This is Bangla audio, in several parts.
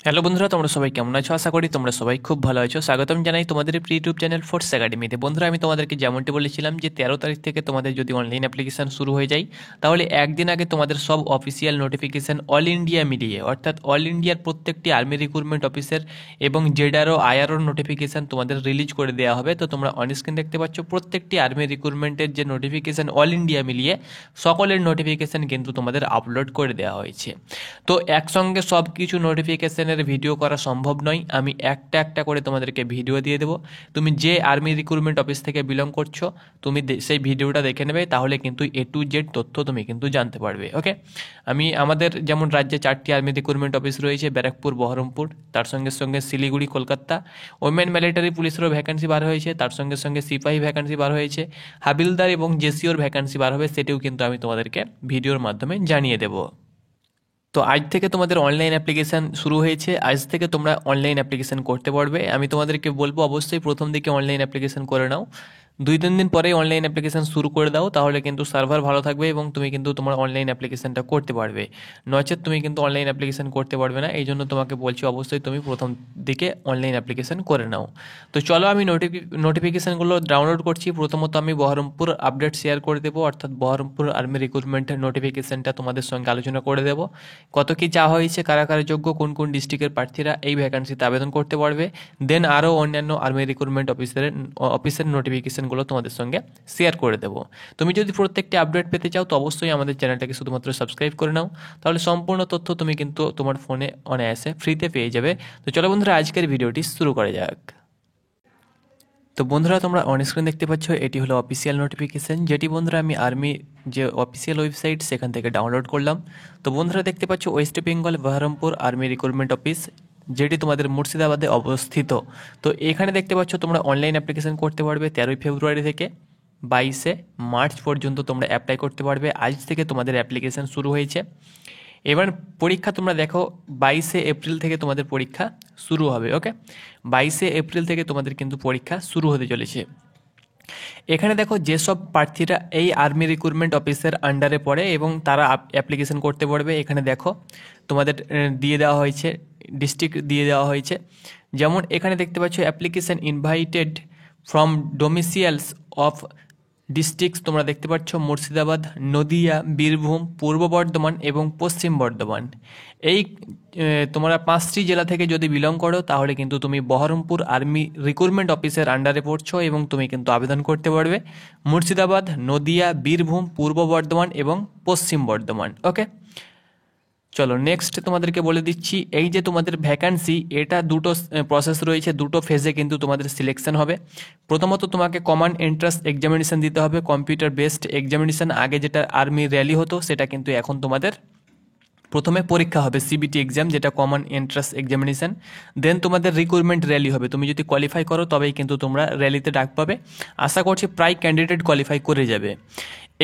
হ্যালো বন্ধুরা, তোমরা সবাই কেমন আছো? আশা করি তোমরা সবাই খুব ভালো আছো। স্বাগতম জানাই তোমাদের প্রি ইউটিউব চ্যানেল ফোর্স একাডেমিতে। বন্ধুরা, আমি তোমাদেরকে যেমনটি বলেছিলাম যে 13 তারিখ থেকে তোমাদের যদি অনলাইন অ্যাপ্লিকেশান শুরু হয়ে যায়, তাহলে একদিন আগে তোমাদের সব অফিসিয়াল নোটিফিকেশান অল ইন্ডিয়া মিলিয়ে, অর্থাৎ অল ইন্ডিয়ার প্রত্যেকটি আর্মি রিক্রুটমেন্ট অফিসের এবং জেডারও আইআরও নোটিফিকেশান তোমাদের রিলিজ করে দেওয়া হবে। তো তোমরা অন স্ক্রিন দেখতে পাচ্ছ প্রত্যেকটি আর্মি রিক্রুটমেন্টের যে নোটিফিকেশান অল ইন্ডিয়া মিলিয়ে সকলের নোটিফিকেশান কিন্তু তোমাদের আপলোড করে দেওয়া হয়েছে। তো একসঙ্গে সব কিছু নোটিফিকেশানের ভিডিও করা সম্ভব নয়। আমি একটা একটা করে তোমাদেরকে ভিডিও দিয়ে দেবো। তুমি যে আর্মি রিক্রুটমেন্ট অফিস থেকে বিলং করছো, তুমি সেই ভিডিওটা দেখে নেবে, তাহলে কিন্তু এ টু জেড তথ্য তুমি কিন্তু জানতে পারবে। ওকে, আমাদের যেমন রাজ্যে 4টি আর্মি রিক্রুটমেন্ট অফিস রয়েছে, ব্যারাকপুর, বহরমপুর, তার সঙ্গে সঙ্গে শিলিগুড়ি, কলকাতা। ওমেন মিলিটারি পুলিশেরও ভ্যাকান্সি বার হয়েছে, তার সঙ্গে সঙ্গে সিপাহী ভ্যাকান্সি বার হয়েছে, হাবিলদার এবং জেসিওর ভ্যাকান্সি বার হবে, সেটিও কিন্তু আমি তোমাদেরকে ভিডিওর মাধ্যমে জানিয়ে দেবো। তো আজ থেকে তোমাদের অনলাইন অ্যাপ্লিকেশান শুরু হয়েছে। আজ থেকে তোমরা অনলাইন অ্যাপ্লিকেশান করতে পারবে। আমি তোমাদেরকে বলবো অবশ্যই প্রথম দিকে অনলাইন অ্যাপ্লিকেশান করে নাও। 2-3 দিন পরেই অনলাইন অ্যাপ্লিকেশান শুরু করে দাও, তাহলে কিন্তু সার্ভার ভালো থাকবে এবং তুমি কিন্তু তোমার অনলাইন অ্যাপ্লিকেশানটা করতে পারবে। নচেত তুমি কিন্তু অনলাইন অ্যাপ্লিকেশান করতে পারবে না। এই জন্য তোমাকে বলছি অবশ্যই তুমি প্রথম দিকে অনলাইন অ্যাপ্লিকেশান করে নাও। তো চলো, আমি নোটিফিকেশানগুলো ডাউনলোড করছি। প্রথমত আমি বহরমপুর আপডেট শেয়ার করে দেবো, অর্থাৎ বহরমপুর আর্মি রিক্রুটমেন্টের নোটিফিকেশানটা তোমাদের সঙ্গে আলোচনা করে দেবো। কত কী চাওয়া হয়েছে, কারা কারা যোগ্য, কোন কোন ডিস্ট্রিক্টের প্রার্থীরা এই ভ্যাকান্সিতে আবেদন করতে পারবে। দেন আরও অন্যান্য আর্মি রিক্রুটমেন্ট অফিসের নোটিফিকেশানগুলো তোমাদের সঙ্গে শেয়ার করে দেবো। তুমি যদি প্রত্যেকটি আপডেট পেতে চাও, তো অবশ্যই আমাদের চ্যানেলটাকে শুধুমাত্র সাবস্ক্রাইব করে নাও, তাহলে সম্পূর্ণ তথ্য তুমি কিন্তু তোমার ফোনে অনায়াসে ফ্রিতে পেয়ে যাবে। তো চলো বন্ধুরা, আজকের ভিডিওটি শুরু করা যাক। তো বন্ধুরা, তোমরা অন স্ক্রিন দেখতে পাচ্ছ, এটি হলো অফিসিয়াল নোটিফিকেশান, যেটি বন্ধুরা আমি আর্মি যে অফিসিয়াল ওয়েবসাইট সেখান থেকে ডাউনলোড করলাম। তো বন্ধুরা দেখতে পাচ্ছ West Bengal Baharampur army recruitment office, যেটি তোমাদের মুর্শিদাবাদে অবস্থিত। তো এখানে দেখতে পাচ্ছ তোমরা অনলাইন অ্যাপ্লিকেশান করতে পারবে 13ই ফেব্রুয়ারি থেকে 22শে মার্চ পর্যন্ত তোমরা অ্যাপ্লাই করতে পারবে। আজ থেকে তোমাদের অ্যাপ্লিকেশান শুরু হয়েছে। এবার পরীক্ষা তোমরা দেখো, 22শে এপ্রিল থেকে তোমাদের পরীক্ষা শুরু হবে। ওকে, 22শে এপ্রিল থেকে তোমাদের কিন্তু পরীক্ষা শুরু হতে চলেছে। এখানে দেখো যেসব প্রার্থীরা এই আর্মি রিক্রুটমেন্ট অফিসের আন্ডারে পড়ে এবং তারা অ্যাপ্লিকেশন করতে পারবে, এখানে দেখো তোমাদের দিয়ে দেওয়া হয়েছে, ডিস্ট্রিক্ট দিয়ে দেওয়া হয়েছে। যেমন এখানে দেখতে পাচ্ছ application invited from domiciles of districts, তোমরা দেখতে পাচ্ছ মুর্শিদাবাদ, নদিয়া, বীরভূম, পূর্ব বর্ধমান এবং পশ্চিম বর্ধমান। এই তোমরা 5টি জেলা থেকে যদি বিলং করো, তাহলে কিন্তু তুমি বহরমপুর আর্মি রিক্রুটমেন্ট অফিসের আন্ডারে পড়ছো এবং তুমি কিন্তু আবেদন করতে পারবে মুর্শিদাবাদ, নদিয়া, বীরভূম, পূর্ব বর্ধমান এবং পশ্চিম বর্ধমান। ওকে, চলো নেক্সট তোমাদেরকে বলে দিচ্ছি, এই যে তোমাদের ভ্যাকান্সি, এটা দুটো প্রসেস রয়েছে, দুটো ফেজে কিন্তু তোমাদের সিলেকশন হবে। প্রথমত তোমাকে কমন এন্ট্রান্স এক্সামিনেশন দিতে হবে, কম্পিউটার বেসড এক্সামিনেশন। আগে যেটা আর্মি র্যালি হতো, সেটা কিন্তু এখন তোমাদের প্রথমে পরীক্ষা হবে সিবিটি এক্সাম, যেটা কমন এন্ট্রান্স এক্সামিনেশন। দেন তোমাদের রিক্রুটমেন্ট র্যালি হবে। তুমি যদি কোয়ালিফাই করো তবেই কিন্তু তোমরা র্যালিতে ডাক পাবে। আশা করছি প্রায় ক্যান্ডিডেট কোয়ালিফাই করে যাবে।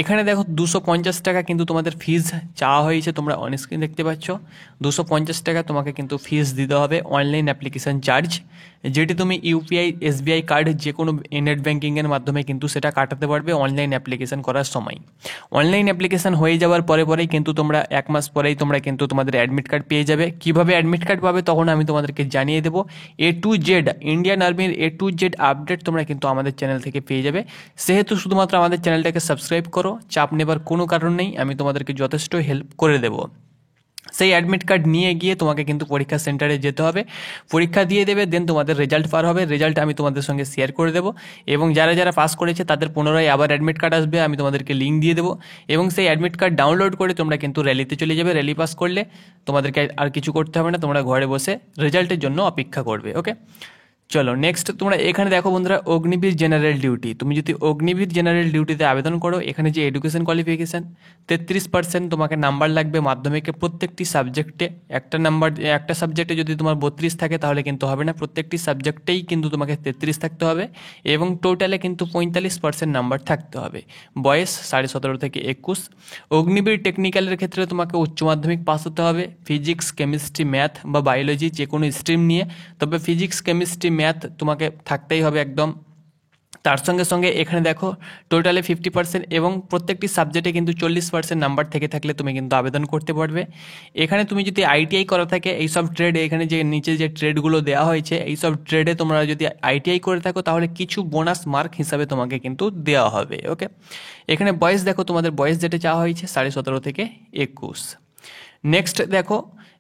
এখানে দেখো 250 টাকা কিন্তু তোমাদের ফিজ চাওয়া হয়েছে, তোমরা অন স্ক্রিন দেখতে পাচ্ছ। 250 টাকা তোমাকে কিন্তু ফিজ দিতে হবে, অনলাইন অ্যাপ্লিকেশান চার্জ, যেটি তুমি ইউপিআই, এসবিআই কার্ড, যে কোনো নেট ব্যাঙ্কিংয়ের মাধ্যমে কিন্তু সেটা কাটাতে পারবে অনলাইন অ্যাপ্লিকেশান করার সময়। অনলাইন অ্যাপ্লিকেশান হয়ে যাওয়ার পরেই কিন্তু তোমরা 1 মাস পরেই তোমরা কিন্তু তোমাদের অ্যাডমিট কার্ড পেয়ে যাবে। কীভাবে অ্যাডমিট কার্ড পাবে তখন আমি তোমাদেরকে জানিয়ে দেবো। এ টু জেড ইন্ডিয়ান আর্মির এ টু জেড আপডেট তোমরা কিন্তু আমাদের চ্যানেল থেকে পেয়ে যাবে। সেহেতু শুধুমাত্র আমাদের চ্যানেলটাকে সাবস্ক্রাইব করো, চাপ নেবার কোনো কারণ নেই, আমি তোমাদেরকে যথেষ্ট হেল্প করে দেবো। সেই অ্যাডমিট কার্ড নিয়ে গিয়ে তোমাকে কিন্তু পরীক্ষা সেন্টারে যেতে হবে, পরীক্ষা দিয়ে দেবে। দেন তোমাদের রেজাল্ট পার হবে, রেজাল্ট আমি তোমাদের সঙ্গে শেয়ার করে দেবো। এবং যারা যারা পাস করেছে তাদের পুনরায় আবার অ্যাডমিট কার্ড আসবে, আমি তোমাদেরকে লিঙ্ক দিয়ে দেবো। এবং সেই অ্যাডমিট কার্ড ডাউনলোড করে তোমরা কিন্তু র্যালিতে চলে যাবে। র্যালি পাস করলে তোমাদেরকে আর কিছু করতে হবে না, তোমরা ঘরে বসে রেজাল্টের জন্য অপেক্ষা করবে। ওকে, চলো নেক্সট তোমরা এখানে দেখো বন্ধুরা, অগ্নিবীর জেনারেল ডিউটি। তুমি যদি অগ্নিবীর জেনারেল ডিউটিতে আবেদন করো, এখানে যে এডুকেশন কোয়ালিফিকেশান 33% তোমাকে নাম্বার লাগবে মাধ্যমিকে প্রত্যেকটি সাবজেক্টে। একটা সাবজেক্টে যদি তোমার 32 থাকে তাহলে কিন্তু হবে না, প্রত্যেকটি সাবজেক্টেই কিন্তু তোমাকে 33 থাকতে হবে এবং টোটালে কিন্তু 45% নাম্বার থাকতে হবে। বয়স 17.5 থেকে 21। অগ্নিবীর টেকনিক্যালের ক্ষেত্রে তোমাকে উচ্চ মাধ্যমিক পাস হতে হবে, ফিজিক্স, কেমিস্ট্রি, ম্যাথ বা বায়োলজি যে কোনো স্ট্রিম নিয়ে। তবে ফিজিক্স, কেমিস্ট্রি, ম্যাথ তোমাকে থাকতেই হবে একদম। তার সঙ্গে সঙ্গে এখানে দেখো টোটালে 50% এবং প্রত্যেকটি সাবজেক্টে কিন্তু 40% নাম্বার থেকে থাকলে তুমি কিন্তু আবেদন করতে পারবে। এখানে তুমি যদি আইটিআই করা থাকে এইসব ট্রেডে, এখানে যে নিচে যে ট্রেডগুলো দেওয়া হয়েছে এইসব ট্রেডে তোমরা যদি আইটিআই করে থাকো তাহলে কিছু বোনাস মার্ক হিসাবে তোমাকে কিন্তু দেওয়া হবে। ওকে, এখানে বয়স দেখো, তোমাদের বয়স যেটা চাওয়া হয়েছে 17.5 থেকে 21। নেক্সট দেখো,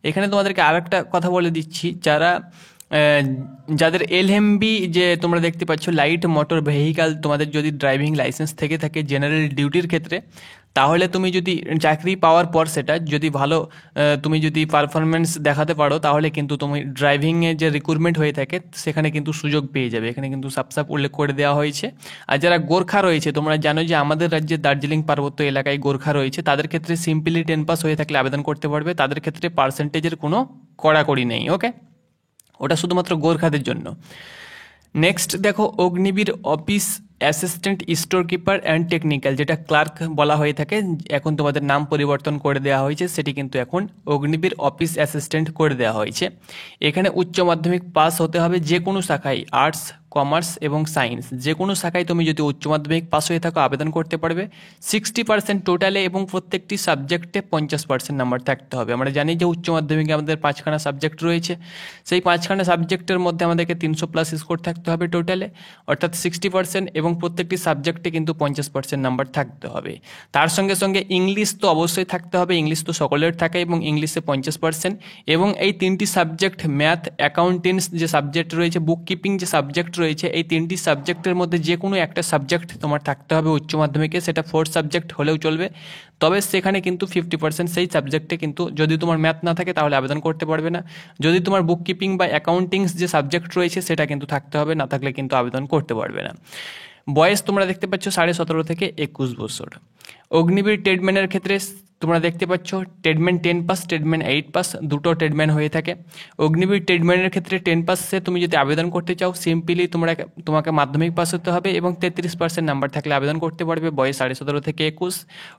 এখানে তোমাদেরকে আর একটা কথা বলে দিচ্ছি, যাদের এলএমবি যে তোমরা দেখতে পাচ্ছ লাইট মোটর ভেহিক্যাল, তোমাদের যদি ড্রাইভিং লাইসেন্স থেকে থাকে জেনারেল ডিউটির ক্ষেত্রে, তাহলে তুমি যদি চাকরি পাওয়ার পর সেটা যদি ভালো তুমি যদি পারফরমেন্স দেখাতে পারো তাহলে কিন্তু তুমি ড্রাইভিংয়ে যে রিক্রুটমেন্ট হয়ে থাকে সেখানে কিন্তু সুযোগ পেয়ে যাবে। এখানে কিন্তু সাফ উল্লেখ করে দেওয়া হয়েছে। আর যারা গোর্খা রয়েছে, তোমরা জানো যে আমাদের রাজ্যে দার্জিলিং পার্বত্য এলাকায় গোর্খা রয়েছে, তাদের ক্ষেত্রে সিম্পলি 10 পাস হয়ে থাকলে আবেদন করতে পারবে। তাদের ক্ষেত্রে পার্সেন্টেজের কোনো কড়াকড়ি নেই। ওকে, ওটা শুধুমাত্র গোর্খাদের জন্য। নেক্সট দেখো, Agniveer office assistant store keeper and technical, যেটা ক্লার্ক বলা হয়ে থাকে, এখন তোমাদের নাম পরিবর্তন করে দেওয়া হয়েছে, সেটি কিন্তু এখন অগ্নিবীর অফিস অ্যাসিস্ট্যান্ট করে দেওয়া হয়েছে। এখানে উচ্চ মাধ্যমিক পাস হতে হবে যে কোনো শাখায়, আর্টস, কমার্স এবং সায়েন্স, যে কোনো শাখায় তুমি যদি উচ্চ মাধ্যমিক পাস হয়ে থাকো আবেদন করতে পারবে। 60% টোটালে এবং প্রত্যেকটি সাবজেক্টে 50% নাম্বার থাকতে হবে। আমরা জানি যে উচ্চ মাধ্যমিকে আমাদের 5খানা সাবজেক্ট রয়েছে, সেই 5খানা সাবজেক্টের মধ্যে আমাদেরকে 300+ স্কোর থাকতে হবে টোটালে, অর্থাৎ 60%, এবং প্রত্যেকটি সাবজেক্টে কিন্তু 50% নাম্বার থাকতে হবে। তার সঙ্গে সঙ্গে ইংলিশ তো অবশ্যই থাকতে হবে, ইংলিশ তো সকলের থাকে, এবং ইংলিশে 50%, এবং এই 3টি সাবজেক্ট ম্যাথ, অ্যাকাউন্টেন্টস যে সাবজেক্ট রয়েছে, বুক কিপিং যে সাবজেক্ট রয়েছে, এই 3টি সাবজেক্টের মধ্যে যে কোনো একটা সাবজেক্ট তোমার থাকতে হবে উচ্চ মাধ্যমিকে, সেটা 4 সাবজেক্ট হলেও চলবে। তবে সেখানে কিন্তু 50% সেই সাবজেক্টে কিন্তু, যদি তোমার ম্যাথ না থাকে তাহলে আবেদন করতে পারবে না। যদি তোমার বুক কিপিং বা অ্যাকাউন্টিংস যে সাবজেক্ট রয়েছে সেটা কিন্তু থাকতে হবে, না থাকলে কিন্তু আবেদন করতে পারবে না। বয়স তোমরা দেখতে পাচ্ছ 17.5 থেকে 21 বছর। অগ্নিবীর ট্রেডম্যানের ক্ষেত্রে তোমরা দেখতে পাচ্ছ ট্রেডম্যান 10 পাস, ট্রেডম্যান 8 পাস, দুটো ট্রেডম্যান হয়ে থাকে। অগ্নিবীর ট্রেডম্যানের ক্ষেত্রে 10 পাসে তুমি যদি আবেদন করতে চাও, সিম্পলি তোমাকে মাধ্যমিক পাস হতে হবে এবং 33% নাম্বার থাকলে আবেদন করতে পারবে। বয়স 17.5 থেকে 21।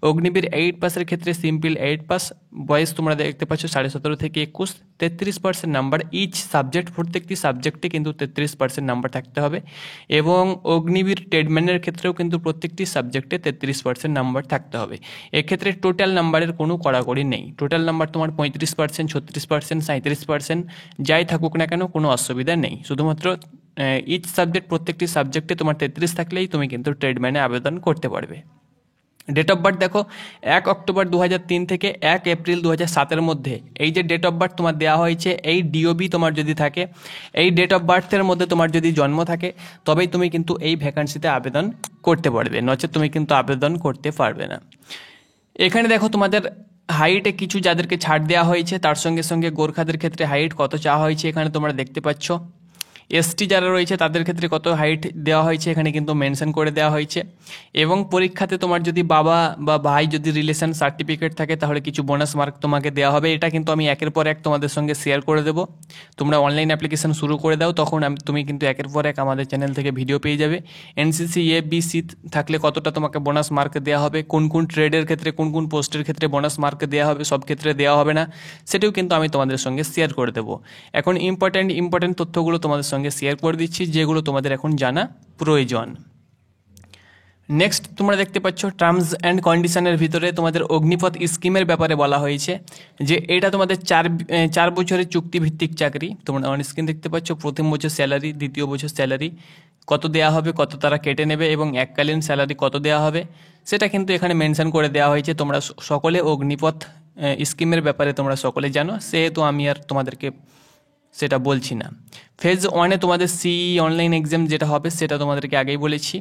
অগ্নিবীর 8 পাসের ক্ষেত্রে সিম্পল 8 পাস, বয়স তোমরা দেখতে পাচ্ছ 17.5 থেকে 21, 33% নাম্বার ইচ সাবজেক্ট, প্রত্যেকটি সাবজেক্টে কিন্তু 33% নাম্বার থাকতে হবে। এবং অগ্নিবীর ট্রেডম্যানের ক্ষেত্রেও কিন্তু প্রত্যেকটি সাবজেক্টে 33% নাম্বার থাকতে হবে। এক্ষেত্রে টোটাল নাম্বারের কোনো কড়াকড়ি নেই, টোটাল নাম্বার তোমার 35%, 36%, 37% যাই থাকুক না কেন কোনো অসুবিধা নেই। শুধুমাত্র ইচ সাবজেক্ট, প্রত্যেকটি সাবজেক্টে তোমার 33 থাকলেই তুমি কিন্তু ট্রেডম্যানে আবেদন করতে পারবে। ডেট অফ বার্থ দেখো, 1 অক্টোবর 2003 থেকে 1 এপ্রিল 2007-এর মধ্যে এই যে ডেট অফ বার্থ তোমার দেওয়া হয়েছে, এই ডিওবি তোমার যদি থাকে, এই ডেট অফ বার্থের মধ্যে তোমার যদি জন্ম থাকে, তবেই তুমি কিন্তু এই ভ্যাকান্সিতে আবেদন করতে পারবে, নচেত তুমি কিন্তু আবেদন করতে পারবে না। এখানে দেখো তোমাদের হাইটে কিছু যাদেরকে ছাড় দেওয়া হয়েছে, তার সঙ্গে সঙ্গে গোর্খাদের ক্ষেত্রে হাইট কত চাওয়া হয়েছে এখানে তোমরা দেখতে পাচ্ছ। এসটি যারা রয়েছে তাদের ক্ষেত্রে কত হাইট দেওয়া হয়েছে এখানে কিন্তু মেনশন করে দেওয়া হয়েছে। এবং পরীক্ষাতে তোমার যদি বাবা বা ভাই যদি রিলেশন সার্টিফিকেট থাকে তাহলে কিছু বোনাস মার্ক তোমাকে দেওয়া হবে। এটা কিন্তু আমি একের পর এক তোমাদের সঙ্গে শেয়ার করে দেবো। তোমরা অনলাইন অ্যাপ্লিকেশন শুরু করে দাও, তখন তুমি কিন্তু একের পর এক আমাদের চ্যানেল থেকে ভিডিও পেয়ে যাবে। এনসিসি এ বি সি থাকলে কতটা তোমাকে বোনাস মার্ক দেওয়া হবে, কোন কোন ট্রেডের ক্ষেত্রে কোন কোন পোস্টের ক্ষেত্রে বোনাস মার্ক দেওয়া হবে, সব ক্ষেত্রে দেওয়া হবে না, সেটাও কিন্তু আমি তোমাদের সঙ্গে শেয়ার করে দেবো। এখন ইম্পর্টেন্ট তথ্যগুলো তোমাদের সঙ্গে শেয়ার করে দিচ্ছি যেগুলো তোমাদের এখন জানা প্রয়োজন। নেক্সট তোমরা দেখতে পাচ্ছ টার্মস অ্যান্ড কন্ডিশনের ভিতরে তোমাদের অগ্নিপথ স্কিমের ব্যাপারে বলা হয়েছে যে এটা তোমাদের 4 বছরের চুক্তিভিত্তিক চাকরি। তোমরা অন স্ক্রিন দেখতে পাচ্ছ প্রথম বছর স্যালারি, দ্বিতীয় বছর স্যালারি কত দেওয়া হবে, কত তারা কেটে নেবে, এবং এককালীন স্যালারি কত দেওয়া হবে সেটা কিন্তু এখানে মেনশন করে দেওয়া হয়েছে। তোমরা সকলে অগ্নিপথ স্কিমের ব্যাপারে তোমরা সকলে জানো, সেহেতু আমি আর তোমাদেরকে সেটা বলছি না। ফেজ 1-এ তোমাদের সিই অনলাইন এক্সাম যেটা হবে সেটা তোমাদেরকে আগেই বলেছি।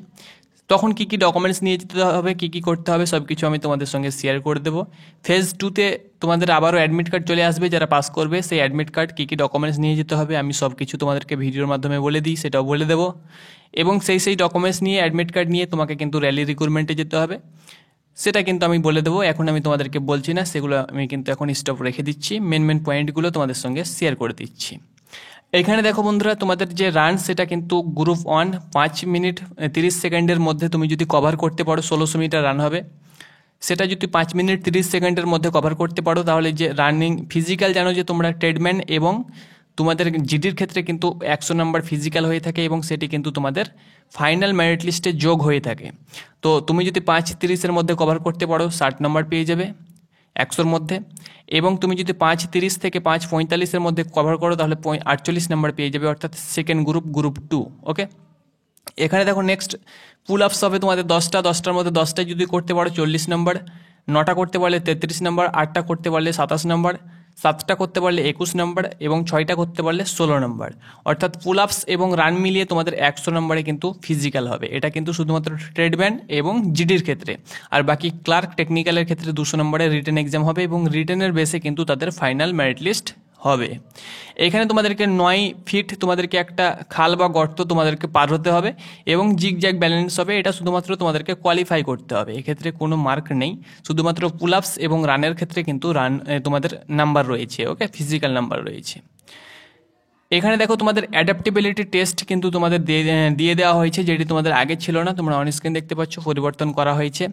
তখন কী কী ডকুমেন্টস নিয়ে যেতে হবে, কী কী করতে হবে, সব কিছু আমি তোমাদের সঙ্গে শেয়ার করে দেবো। ফেজ 2-তে তোমাদের আবারও অ্যাডমিট কার্ড চলে আসবে, যারা পাস করবে সেই অ্যাডমিট কার্ড কী কী ডকুমেন্টস নিয়ে যেতে হবে আমি সব কিছু তোমাদেরকে ভিডিওর মাধ্যমে বলে দিই, সেটাও বলে দেবো। এবং সেই ডকুমেন্টস নিয়ে, অ্যাডমিট কার্ড নিয়ে তোমাকে কিন্তু র্যালি রিক্রুটমেন্টে যেতে হবে, সেটা কিন্তু আমি বলে দেবো। এখন আমি তোমাদেরকে বলছি না, সেগুলো আমি কিন্তু এখন স্টপ রেখে দিচ্ছি, মেন পয়েন্টগুলো তোমাদের সঙ্গে শেয়ার করে দিচ্ছি। এখানে দেখো বন্ধুরা, তোমাদের যে রান সেটা কিন্তু গ্রুপ 1 5 মিনিট 30 সেকেন্ডের মধ্যে তুমি যদি কভার করতে পারো 1600 মিটার রান হবে। সেটা যদি 5 মিনিট 30 সেকেন্ডের মধ্যে কভার করতে পারো তাহলে যে রানিং ফিজিক্যাল জানো যে তোমরা ট্রেডম্যান এবং তোমাদের জিডির ক্ষেত্রে কিন্তু 100 নাম্বার ফিজিক্যাল হয়ে থাকে এবং সেটি কিন্তু তোমাদের ফাইনাল মেরিট লিস্টে যোগ হয়ে থাকে। তো তুমি যদি 5:30-এর মধ্যে কভার করতে পারো 60 নাম্বার পেয়ে যাবে 100-র মধ্যে, এবং তুমি যদি 5:30 থেকে 5:45-এর মধ্যে কভার করো তাহলে 48 নাম্বার পেয়ে যাবে, অর্থাৎ সেকেন্ড গ্রুপ 2। ওকে, এখানে দেখো নেক্সট পুল আপস হবে তোমাদের 10টার মধ্যে 10টায় যদি করতে পারো 40 নাম্বার, 9টা করতে পারলে 33 নাম্বার, 8টা করতে পারলে 27 নাম্বার, 7টা করতে পারলে 21 নাম্বার এবং 6টা করতে পারলে 16 নাম্বার। অর্থাৎ পুল আপস এবং রান মিলিয়ে তোমাদের 100 নাম্বারে কিন্তু ফিজিক্যাল হবে। এটা কিন্তু শুধুমাত্র ট্রেড ব্যান্ড এবং জিডির ক্ষেত্রে। আর বাকি ক্লার্ক টেকনিক্যালের ক্ষেত্রে 200 নাম্বারের রিটেন এক্সাম হবে এবং রিটেনের বেসে কিন্তু তাদের ফাইনাল মেরিট লিস্ট হবে। এখানে তোমাদেরকে 9 ফিট তোমাদেরকে একটা খাল বা গর্ত তোমাদেরকে পার হতে হবে এবং জিগজ্যাগ ব্যালেন্স হবে। এটা শুধুমাত্র তোমাদেরকে কোয়ালিফাই করতে হবে, এক্ষেত্রে কোনো মার্ক নেই, শুধুমাত্র পুল আপস এবং রানের ক্ষেত্রে কিন্তু তোমাদের নাম্বার রয়েছে। ওকে, ফিজিক্যাল নাম্বার রয়েছে। এখানে দেখো তোমাদের অ্যাডাপ্টেবিলিটি টেস্ট কিন্তু তোমাদের দিয়ে দেওয়া হয়েছে, যেটি তোমাদের আগে ছিল না, তোমরা অন স্ক্রিন দেখতে পাচ্ছ, পরিবর্তন করা হয়েছে।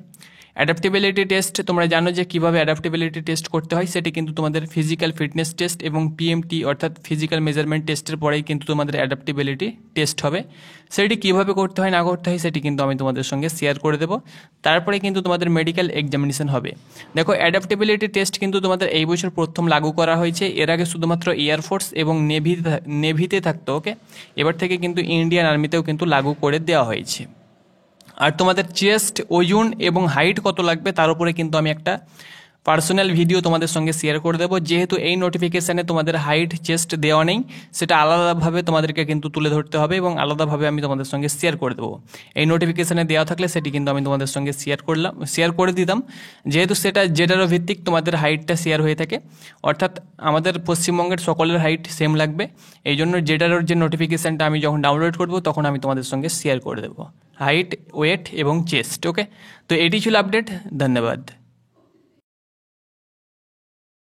অ্যাডাপ্টেবিলিটি টেস্ট তোমরা জানো যে কীভাবে অ্যাডাপ্টেবিলিটি টেস্ট করতে হয়, সেটি কিন্তু তোমাদের ফিজিক্যাল ফিটনেস টেস্ট এবং পিএমটি অর্থাৎ ফিজিক্যাল মেজারমেন্ট টেস্টের পরেই কিন্তু তোমাদের অ্যাডাপ্টেবিলিটি টেস্ট হবে। সেটি কীভাবে করতে হয় না করতে হয় সেটি কিন্তু আমি তোমাদের সঙ্গে শেয়ার করে দেবো। তারপরে কিন্তু তোমাদের মেডিকেল এক্সামিনেশন হবে। দেখো অ্যাডাপ্টেবিলিটি টেস্ট কিন্তু তোমাদের এই বছর প্রথম লাগু করা হয়েছে, এর আগে শুধুমাত্র এয়ারফোর্স এবং নেভিতে থাকতো। ওকে, এবার থেকে কিন্তু ইন্ডিয়ান আর্মিতেও কিন্তু লাগু করে দেওয়া হয়েছে। আর তোমাদের চেস্ট, ওজন এবং হাইট কত লাগবে তার উপরে কিন্তু আমি একটা পার্সোনাল ভিডিও তোমাদের সঙ্গে শেয়ার করে দেবো। যেহেতু এই নোটিফিকেশানে তোমাদের হাইট, চেস্ট দেওয়া নেই, সেটা আলাদাভাবে তোমাদেরকে কিন্তু তুলে ধরতে হবে এবং আলাদাভাবে আমি তোমাদের সঙ্গে শেয়ার করে দেবো। এই নোটিফিকেশানে দেওয়া থাকলে সেটি কিন্তু আমি তোমাদের সঙ্গে শেয়ার করে দিতাম, যেহেতু সেটা জেডারও ভিত্তিক তোমাদের হাইটটা শেয়ার হয়ে থাকে, অর্থাৎ আমাদের পশ্চিমবঙ্গের সকলের হাইট সেম লাগবে। এই জন্য জেডারোর যে নোটিফিকেশানটা আমি যখন ডাউনলোড করবো তখন আমি তোমাদের সঙ্গে শেয়ার করে দেবো হাইট, ওয়েট এবং চেস্ট। ওকে, তো এটি ছিল আপডেট। ধন্যবাদ।